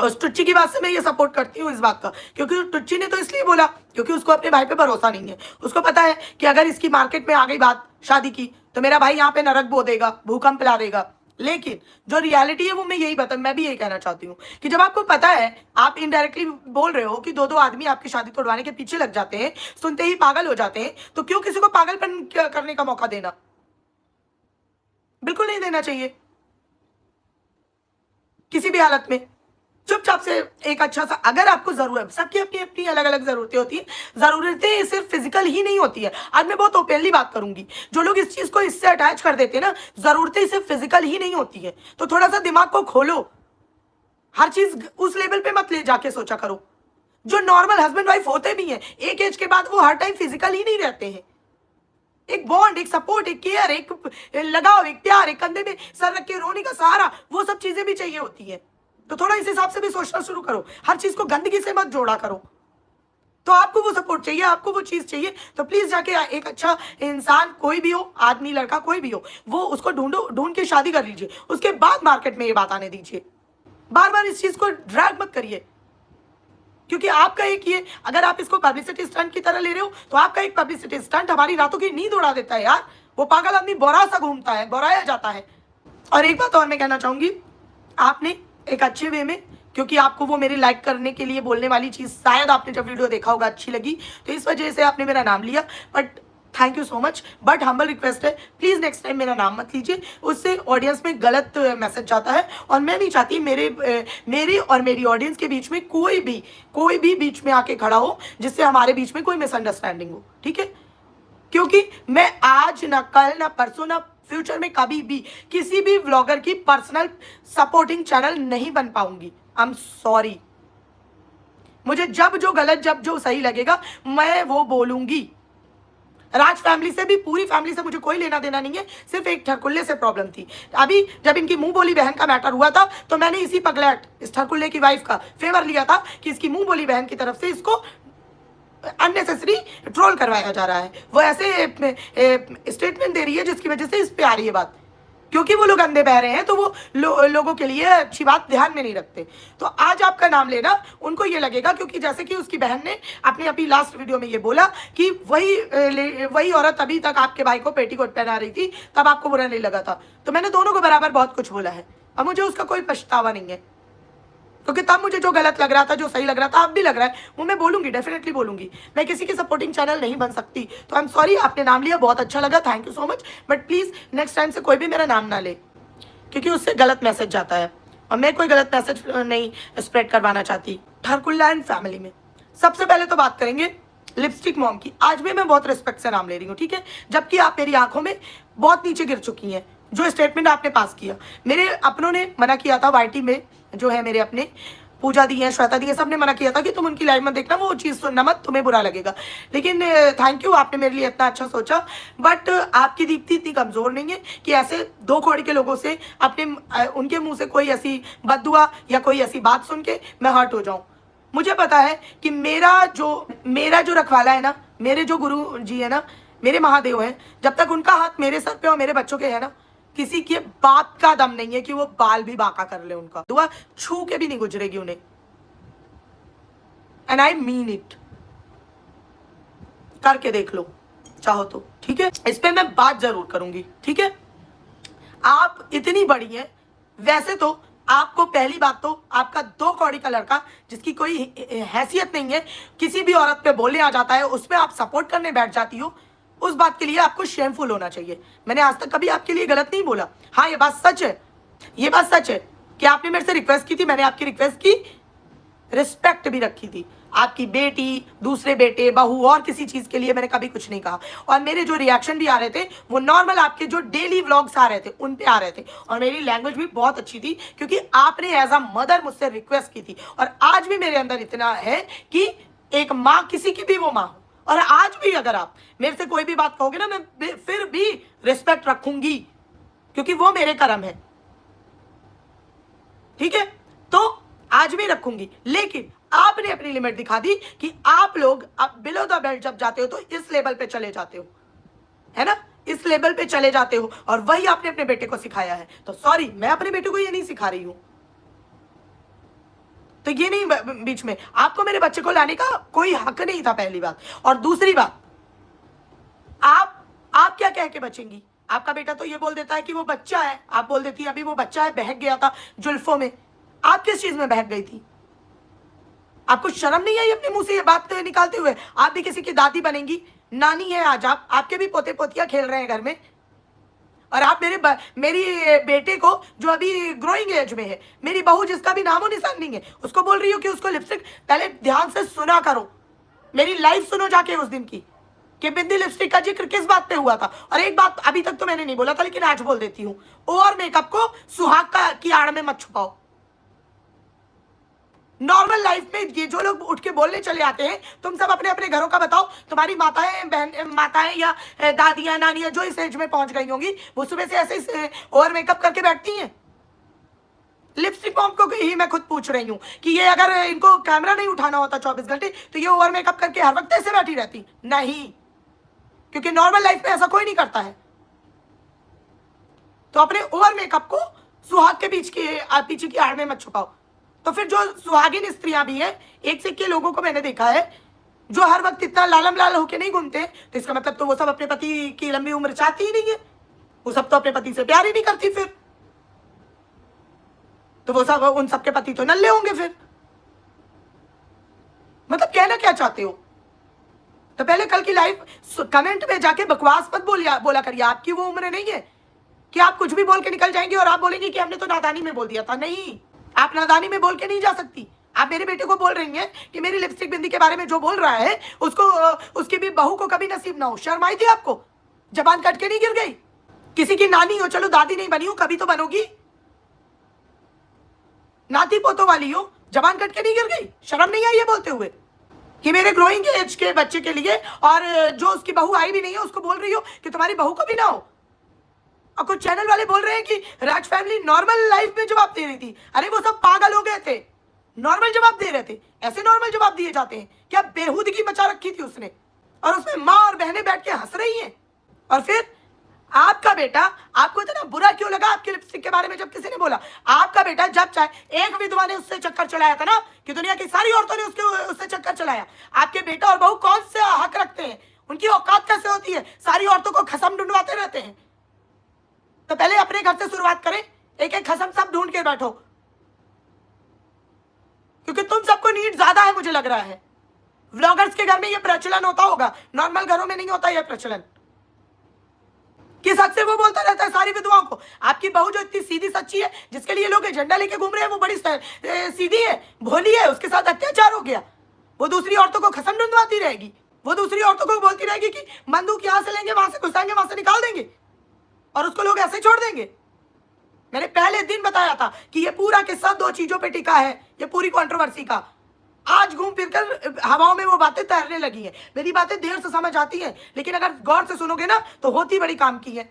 और उस टुच्ची की बात से मैं ये सपोर्ट करती हूँ इस बात का, क्योंकि टुच्ची ने तो इसलिए बोला क्योंकि उसको अपने भाई पे भरोसा नहीं है। उसको पता है कि अगर इसकी मार्केट में आ गई बात शादी की तो मेरा भाई यहाँ पे नरक बो देगा, भूकंप ला देगा। लेकिन जो रियलिटी है वो मैं भी यही कहना चाहती हूँ कि जब आपको पता है, आप इनडायरेक्टली बोल रहे हो कि दो आदमी आपकी शादी तोड़वाने के पीछे लग जाते हैं, सुनते ही पागल हो जाते हैं, तो क्यों किसी को पागलपन करने का मौका देना? बिल्कुल नहीं देना चाहिए किसी भी हालत में। चुपचाप से एक अच्छा सा, अगर आपको जरूरत, सबकी अपनी अपनी अलग अलग जरूरतें होती है, जरूरतें सिर्फ फिजिकल ही नहीं होती है। आज मैं बहुत ओपनली बात करूंगी, जो लोग इस चीज को इससे अटैच कर देते हैं ना, जरूरतें सिर्फ फिजिकल ही नहीं होती है, तो थोड़ा सा दिमाग को खोलो, हर चीज उस लेवल पे मत ले जाके सोचा करो। जो नॉर्मल हस्बैंड वाइफ होते भी हैं, एक एज के बाद वो हर टाइम फिजिकल ही नहीं रहते हैं। एक बॉन्ड, एक सपोर्ट, एक केयर, एक लगाव, एक प्यार, एक कंधे में सर रख के रोने का सहारा, वो सब चीजें भी चाहिए होती है। तो थोड़ा इस हिसाब से भी सोचना शुरू करो, हर चीज को गंदगी से मत जोड़ा करो। तो आपको वो सपोर्ट चाहिए, आपको वो चीज चाहिए, तो प्लीज जाके एक अच्छा इंसान, कोई भी हो, आदमी लड़का कोई भी हो, वो उसको ढूंढ के शादी कर लीजिए। उसके बाद मार्केट में ये बात आने दीजिए। बार बार इस चीज को ड्रैग मत करिए, क्योंकि आपका एक ये, अगर आप इसको पब्लिसिटी स्टंट की तरह ले रहे हो, तो आपका एक पब्लिसिटी स्टंट हमारी रातों की नींद उड़ा देता है यार। वो पागल आदमी बोरा सा घूमता है, बोराया जाता है। और एक बात और मैं कहना चाहूंगी, आपने एक अच्छे वे में, क्योंकि आपको वो मेरे लाइक करने के लिए बोलने वाली चीज शायद आपने जब वीडियो देखा होगा अच्छी लगी, तो इस वजह से आपने मेरा नाम लिया, but thank you so much. But humble request है, प्लीज नेक्स्ट टाइम मेरा नाम मत लीजिए, उससे ऑडियंस में गलत मैसेज जाता है, और मैं नहीं चाहती मेरे और मेरी ऑडियंस के बीच में कोई भी बीच में आके खड़ा हो, जिससे हमारे बीच में कोई मिसअंडरस्टैंडिंग हो, ठीक है? क्योंकि मैं आज ना कल ना परसों ना फ्यूचर में कभी भी किसी भी व्लॉगर की पर्सनल सपोर्टिंग चैनल नहीं बन पाऊंगी। I am sorry. मुझे जब जो गलत, जब जो सही लगेगा, मैं वो बोलूंगी। राज फैमिली से भी, पूरी फैमिली से मुझे कोई लेना देना नहीं है, सिर्फ एक ठरकुल्ले से प्रॉब्लम थी। अभी जब इनकी मुंह बोली बहन का मैटर हुआ था, तो मैंने इसी पगलैट, इस ठरकुल्ले की वाइफ का फेवर लिया था कि इसकी मुंह बोली बहन की तरफ से इसको अननेसेसरी ट्रोल करवाया जा रहा है। वो ऐसे स्टेटमेंट दे रही है जिसकी वजह से इस पे आ रही है बात, क्योंकि वो लोग अंधे बह रहे हैं, तो वो लोगों के लिए अच्छी बात ध्यान में नहीं रखते। तो आज आपका नाम लेना उनको ये लगेगा, क्योंकि जैसे कि उसकी बहन ने अपनी लास्ट वीडियो में ये बोला कि वही औरत अभी तक आपके भाई को पेटीकोट पहना रही थी, तब आपको बुरा नहीं लगा था। तो मैंने दोनों को बराबर बहुत कुछ बोला है, और मुझे उसका कोई पछतावा नहीं है, क्योंकि तब मुझे जो गलत लग रहा था, जो सही लग रहा था, अब भी लग रहा है, वो मैं बोलूंगी, डेफिनेटली बोलूंगी। मैं किसी की सपोर्टिंग चैनल नहीं बन सकती, तो आई एम सॉरी। आपने नाम लिया, बहुत अच्छा लगा, thank you so much, but please next time से कोई भी मेरा नाम ना ले, क्योंकि उससे गलत मैसेज जाता है, और मैं कोई गलत मैसेज नहीं स्प्रेड करवाना चाहती। ठरकुल्ला एंड फैमिली में सबसे पहले तो बात करेंगे लिपस्टिक मॉम की। आज भी मैं बहुत रिस्पेक्ट से नाम ले रही हूँ, ठीक है? जबकि आप मेरी आंखों में बहुत नीचे गिर चुकी हैं। जो स्टेटमेंट आपने पास किया, मेरे अपनों ने मना किया था, वाईटी में जो है मेरे अपने पूजा दी है, श्वेता दी है, सबने मना किया था कि तुम उनकी लाइव में देखना, वो चीज़ सुनना मत, तुम्हें बुरा लगेगा। लेकिन थैंक यू, आपने मेरे लिए इतना अच्छा सोचा। बट आपकी दीप्ति इतनी कमज़ोर नहीं है कि ऐसे दो कौड़ी के लोगों से उनके मुंह से कोई ऐसी बद्दुआ या कोई ऐसी बात सुन के मैं हर्ट हो जाऊँ। मुझे पता है कि मेरा जो रखवाला है ना, मेरे जो गुरु जी है ना, मेरे महादेव हैं, जब तक उनका हाथ मेरे सर पे और मेरे बच्चों के है ना, किसी के बाप का दम नहीं है कि वो बाल भी बांका कर ले, उनका दुआ छू के भी नहीं गुजरेगी उन्हें। And I mean it. करके देख लो चाहो तो, ठीक है? इस पे मैं बात जरूर करूंगी, ठीक है? आप इतनी बड़ी हैं, वैसे तो आपको, पहली बात तो आपका दो कौड़ी का लड़का जिसकी कोई हैसियत नहीं है, किसी भी औरत पे बोलने आ जाता है, उसमें आप सपोर्ट करने बैठ जाती हो। उस बात के लिए आपको शेमफुल होना चाहिए। मैंने आज तक कभी आपके लिए गलत नहीं बोला। हाँ, ये बात सच है, ये बात सच है कि आपने मेरे से रिक्वेस्ट की थी, मैंने आपकी रिक्वेस्ट की रिस्पेक्ट भी रखी थी। आपकी बेटी, दूसरे बेटे, बहू और किसी चीज के लिए मैंने कभी कुछ नहीं कहा। और मेरे जो रिएक्शन भी आ रहे थे वो नॉर्मल आपके जो डेली व्लॉग्स आ रहे थे उन पे आ रहे थे, और मेरी लैंग्वेज भी बहुत अच्छी थी, क्योंकि आपने एज अ मदर मुझसे रिक्वेस्ट की थी। और आज भी मेरे अंदर इतना है कि एक माँ, किसी की भी वो माँ हो, और आज भी अगर आप मेरे से कोई भी बात कहोगे ना, मैं फिर भी रिस्पेक्ट रखूंगी, क्योंकि वो मेरे कर्म है, ठीक है? तो आज भी रखूंगी। लेकिन आपने अपनी लिमिट दिखा दी कि आप लोग अब बिलो द बेल्ट जब जाते हो तो इस लेवल पे चले जाते हो, है ना? इस लेवल पे चले जाते हो, और वही आपने अपने बेटे को सिखाया है। तो सॉरी, मैं अपने बेटे को ये नहीं सिखा रही हूं। तो ये नहीं बीच में, आपको मेरे बच्चे को लाने का कोई हक नहीं था, पहली बात। और दूसरी बात, आप क्या कह के बचेंगी? आपका बेटा तो ये बोल देता है कि वो बच्चा है, आप बोल देती है अभी वो बच्चा है, बहक गया था जुल्फों में। आप किस चीज में बहक गई थी? आपको शर्म नहीं आई अपने मुंह से ये बात निकालते हुए? आप भी किसी की दादी बनेंगी, नानी है आज आप, आपके भी पोते पोतियां खेल रहे हैं घर में, और आप मेरी बेटे को जो अभी ग्रोइंग एज में है, मेरी बहू जिसका भी नामो निशान नहीं है, उसको बोल रही हो कि उसको लिपस्टिक, पहले ध्यान से सुना करो, मेरी लाइफ सुनो जाके उस दिन की, कि बिंदी लिपस्टिक का जिक्र किस बात पे हुआ था। और एक बात अभी तक तो मैंने नहीं बोला था, लेकिन आज बोल देती हूँ, ओवर मेकअप को सुहाग का की आड़ में मत छुपाओ। नॉर्मल लाइफ में ये जो लोग उठ के बोलने चले आते हैं, तुम सब अपने अपने घरों का बताओ। तुम्हारी माताएं, बहन माताएं या दादियां, नानियां जो इस एज में पहुंच गई होंगी, वो सुबह से ऐसे ओवर मेकअप करके बैठती हैं। लिपस्टिक पॉम्प को ही मैं खुद पूछ रही हूँ कि ये अगर इनको कैमरा नहीं उठाना होता 24 घंटे, तो ये ओवर मेकअप करके हर वक्त ऐसे बैठी रहती? नहीं, क्योंकि नॉर्मल लाइफ में ऐसा कोई नहीं करता है। तो अपने ओवर मेकअप को सुहाग के पीछे की आड़ में मत छुपाओ। तो फिर जो सुहागिन स्त्रियां भी हैं, एक से के लोगों को मैंने देखा है जो हर वक्त इतना लालम लाल होके नहीं घूमते, तो इसका मतलब तो वो सब अपने पति की लंबी उम्र चाहती ही नहीं है, वो सब तो अपने पति से प्यार ही नहीं करती, फिर तो वो सब, उन सबके पति तो नल्ले होंगे फिर। मतलब कहना क्या चाहते हो? तो पहले कल की लाइफ कमेंट में जाके बकवास मत बोला करिए। आपकी वो उम्र नहीं है कि आप कुछ भी बोल के निकल जाएंगे और आप बोलेंगे कि हमने तो नादानी में बोल दिया था। नहीं, आप नादानी में बोल के नहीं जा सकती। आप मेरे बेटे को बोल रही हैं कि मेरी लिपस्टिक बिंदी के बारे में जो बोल रहा है उसको, उसकी भी बहू को कभी नसीब ना हो। शर्म आई थी आपको? जबान कट के नहीं गिर गई? किसी की नानी हो, चलो दादी नहीं बनी हो, कभी तो बनोगी, नाती पोतों वाली हो, जबान कट के नहीं गिर गई? शर्म नहीं आई ये बोलते हुए कि मेरे ग्रोइंग एज के बच्चे के लिए, और जो उसकी बहू आई भी नहीं है उसको बोल रही हो कि तुम्हारी बहू को भी ना हो? और कुछ चैनल वाले बोल रहे हैं कि राज फैमिली नॉर्मल लाइफ में जवाब दे रही थी। अरे वो सब पागल हो गए थे, नॉर्मल जवाब दे रहे थे। ऐसे नॉर्मल जवाब दिए जाते हैं क्या? बेहूदगी मचा रखी थी उसने, और उसमें माँ और बहनें बैठ के हंस रही हैं। और फिर आपका बेटा, आपको इतना बुरा क्यों लगा आपके लिपस्टिक के बारे में जब किसी ने बोला? आपका बेटा जब चाहे, एक विधवा ने उससे चक्कर चलाया था ना, कि दुनिया की सारी औरतों ने उससे चक्कर चलाया। आपके बेटा और बहू कौन से हक रखते हैं? उनकी औकात कैसे होती है? सारी औरतों को खसम ढूंढवाते रहते हैं। तो पहले अपने घर से शुरुआत करें, एक एक खसम सब ढूंढ के बैठो, क्योंकि तुम सबको नीड ज्यादा है मुझे लग रहा है। व्लॉगर्स के घर में यह प्रचलन होता होगा, नॉर्मल घरों में नहीं होता यह प्रचलन। किस हद से वो बोलता रहता है सारी विधवाओं को? आपकी बहू जो इतनी सीधी सच्ची है, जिसके लिए लोग एजेंडा लेके घूम रहे हैं, वो बड़ी सीधी है, भोली है, उसके साथ अत्याचार हो गया, वो दूसरी औरतों को खसम ढूंढवाती रहेगी। वो दूसरी औरतों को बोलती रहेगी कि बंदूक यहां से लेंगे, वहां से घुसाएंगे, वहां से निकाल देंगे, और उसको लोग ऐसे छोड़ देंगे। मैंने पहले दिन बताया था कि ये पूरा किस्सा दो चीजों पे टिका है, ये पूरी कंट्रोवर्सी का। आज घूम फिरकर हवाओं में वो बातें तैरने लगी हैं। मेरी बातें देर से समझ आती हैं, लेकिन अगर गौर से सुनोगे ना तो होती बड़ी काम की है।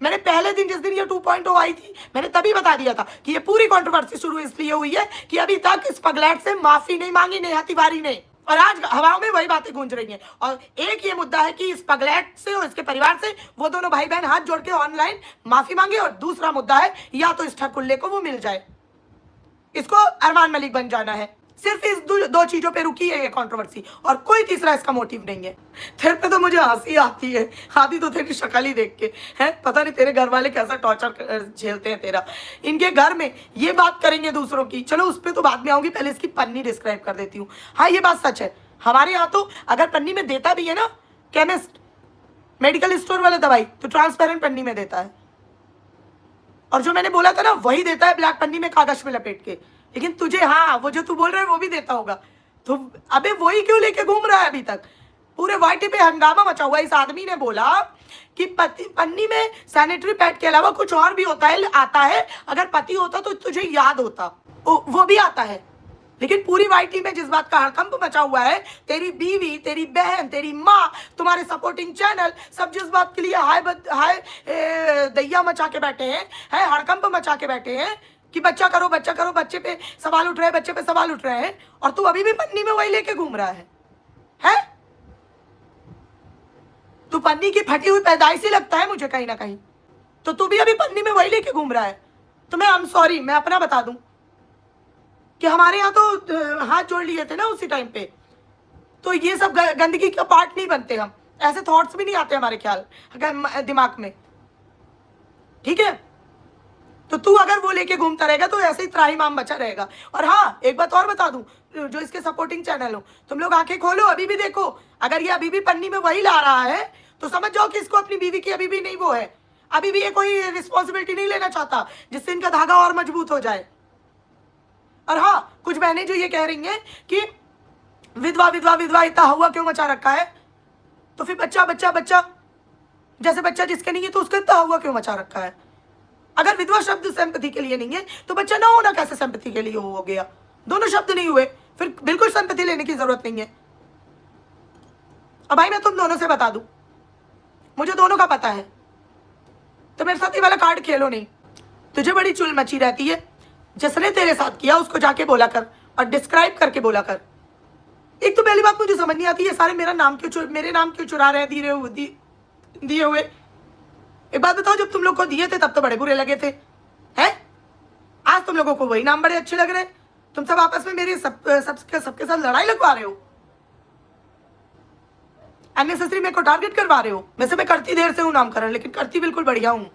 मैंने पहले दिन, जिस दिन ये 2.0 आई थी, मैंने तभी बता दिया था कि ये पूरी कंट्रोवर्सी शुरू इसलिए हुई है कि अभी तक इस पगलैट से माफी नहीं मांगी नेहा तिवारी ने, और आज हवाओं में वही बातें गूंज रही हैं। और एक ये मुद्दा है कि इस पगलैट से और इसके परिवार से वो दोनों भाई बहन हाथ जोड़ के ऑनलाइन माफी मांगे, और दूसरा मुद्दा है या तो इस ठकुल्ले को वो मिल जाए, इसको अरमान मलिक बन जाना है। सिर्फ इस दो चीजों पे रुकी है ये कंट्रोवर्सी, और कोई तीसरा इसका मोटिव नहीं है। तेरे पे तो मुझे हंसी आती है, आती तो तेरी शक्ल ही देख के है। पता नहीं तेरे घर वाले कैसा टॉर्चर झेलते हैं तेरा। इनके घर में ये बात करेंगे दूसरों की, चलो उस पर तो बाद में आऊंगी, पहले इसकी पन्नी डिस्क्राइब कर देती हूँ। हाँ, ये बात सच है, हमारे यहाँ तो अगर पन्नी में देता भी है ना केमिस्ट, मेडिकल स्टोर वाला दवाई, तो ट्रांसपेरेंट पन्नी में देता है, और जो मैंने बोला था ना वही देता है ब्लैक पन्नी में कागज में लपेट के। लेकिन तुझे, हाँ, वो जो तू बोल रहा है वो भी देता होगा, तो अबे वही क्यों लेके घूम रहा है अभी तक? पूरे वाईटी पे हंगामा मचा हुआ। इस आदमी ने बोला कि पन्नी में सैनिटरी पैड के अलावा कुछ और भी होता है, आता है, अगर पति होता तो तुझे याद होता, वो भी आता है। लेकिन पूरी वाईटी में जिस बात का हड़कंप मचा हुआ है, तेरी बीवी, तेरी बहन, तेरी माँ, तुम्हारे सपोर्टिंग चैनल, सब जिस बात के लिए हाय दैया मचा के बैठे हैं, है हड़कंप मचा के बैठे हैं कि बच्चा करो, बच्चा करो, बच्चे पे सवाल उठ रहे हैं, बच्चे पे सवाल उठ रहे हैं, और तू अभी भी पन्नी में वही लेके घूम रहा है? तू पन्नी की फटी हुई पैदाइश ही लगता है मुझे कहीं ना कहीं, तो तू भी अभी पन्नी में वही लेके घूम रहा है। तो मैं, आई एम सॉरी, मैं अपना बता दूं, कि हमारे यहाँ तो हाथ जोड़ लिए थे ना उसी टाइम पे, तो ये सब गंदगी का पार्ट नहीं बनते हम, ऐसे थॉट्स भी नहीं आते हमारे ख्याल दिमाग में, ठीक है। तो तू अगर वो लेके घूमता रहेगा तो ऐसे ही त्राहिमाम बचा रहेगा। और हाँ, एक बात और बता दूं, जो इसके सपोर्टिंग चैनल हो, तुम लोग आंखें खोलो, अभी भी देखो, अगर ये अभी भी पन्नी में वही ला रहा है तो समझ जाओ कि इसको अपनी बीवी की अभी भी नहीं वो है, अभी भी ये कोई रिस्पॉन्सिबिलिटी नहीं लेना चाहता जिससे इनका धागा और मजबूत हो जाए। और हाँ, कुछ बहनें जो ये कह रही हैं कि विधवा विधवा विधवा इतना हुआ क्यों मचा रखा है, तो फिर बच्चा बच्चा बच्चा, जैसे बच्चा जिसके नहीं है तो उसका इतना हुआ क्यों मचा रखा है। अगर विधवा शब्द सिंपैथी के लिए नहीं है तो बच्चा ना होना कैसे सिंपैथी के लिए हो गया, दोनों शब्द नहीं हुए, फिर बिल्कुल सिंपैथी लेने की जरूरत नहीं है। अब भाई मैं तुम दोनों से बता दूं, मुझे दोनों का पता है, तो मेरे साथ ये वाला कार्ड खेलो नहीं। तुझे बड़ी चुल मची रहती है, जिसने तेरे साथ किया उसको जाके बोला कर और डिस्क्राइब करके बोला कर। एक तो पहली बात मुझे समझ नहीं आती है सारे मेरे नाम क्यों चुरा रहे हैं दिए हुए। एक बात बताओ, जब तुम लोग को दिए थे तब तो बड़े बुरे लगे थे, हैं? आज तुम लोगों को वही नाम बड़े अच्छे लग रहे हैं। तुम सब आपस में मेरे सबके साथ लड़ाई लगवा रहे हो, अननेसेसरी मेरे को टारगेट करवा रहे हो। वैसे मैं करती देर से हूँ नामकरण, लेकिन करती बिल्कुल बढ़िया हूँ।